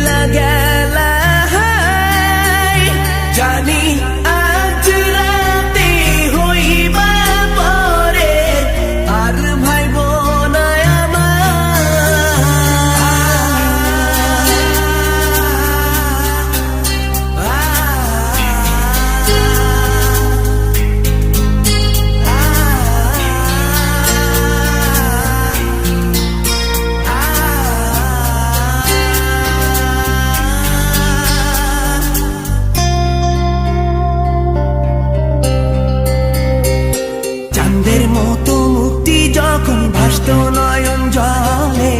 চইলা গেলা জানি আজ রাতে হইবা পরে আর ভাইব না চাঁদের মতো মুক্তি যখন ভাসত নয়ন জলে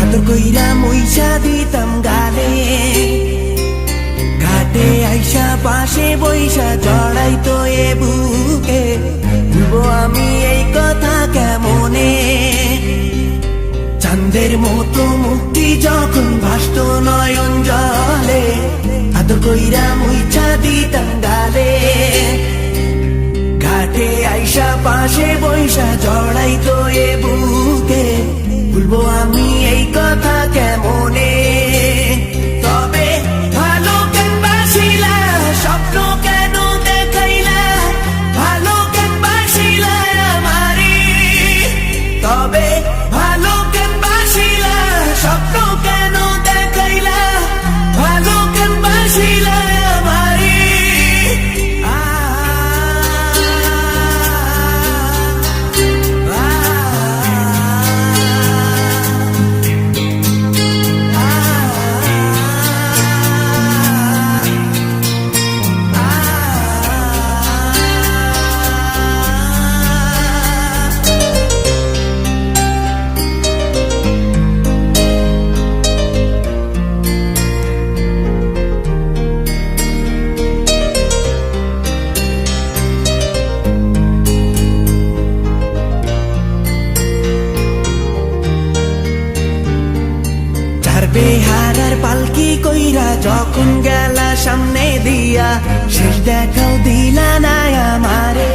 আদর কইরা মইসা দিতাম গালে ঘাটে আইসা পাশে বইসা জড়াইতো এ বুকে ভুলবো আমি এই কথা কেমনে চাঁদের মতো মুক্তি যখন ভাসত নয়ন জলে আদর কইরা মইসা দিতাম গালে ঘাটে আইসা পাশে বইসা জড়াইতো এ বুকে ভুলবো আমি এই কথা কেমনে তবে ভালো কেন বাসিলা স্বপ্ন কেন দেখাইলা ভালো কেন বাসিলা আমারে তবে ভালো কেন বাসিলা স্বপ্ন কেন দেখাইলা ভালো কেন বাসিলা আমারে বেহারার পালকি কইরা যখন গেলা সামনে দিয়া শেষ দেখাও দিলা না আমারে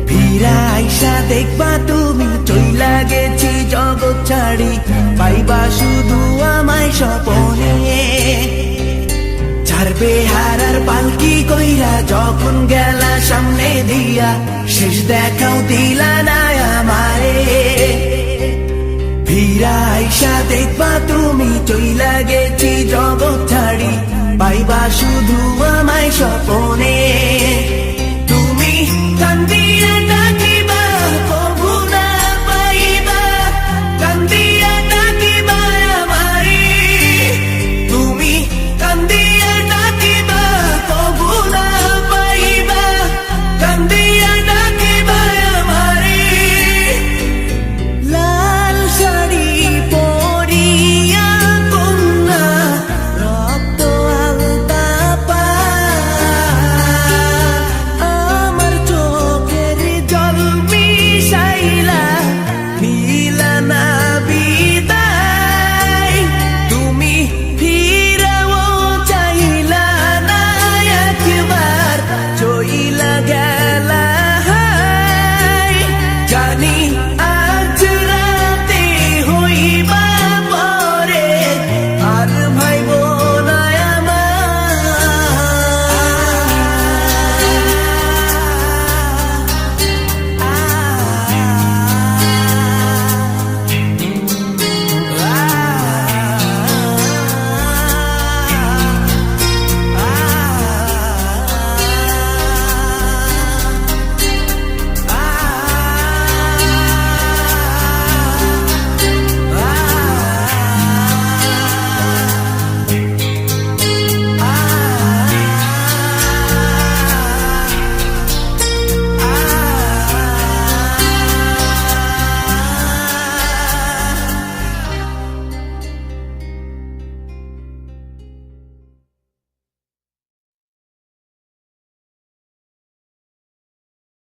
ফিরা আইসা দেখবা তুমি চইলা গেছি জগৎ ছাড়ি পাইবা শুধু আমায় স্বপনে চার বেহারার পালকি কইরা যখন গেলা সামনে দিয়া শেষ দেখাও দিলা না আমারে ফিরা আইসা দেখবা তুমি চইলা গেছি জগৎ ছাড়ি পাইবা শুধু আমায় স্বপনে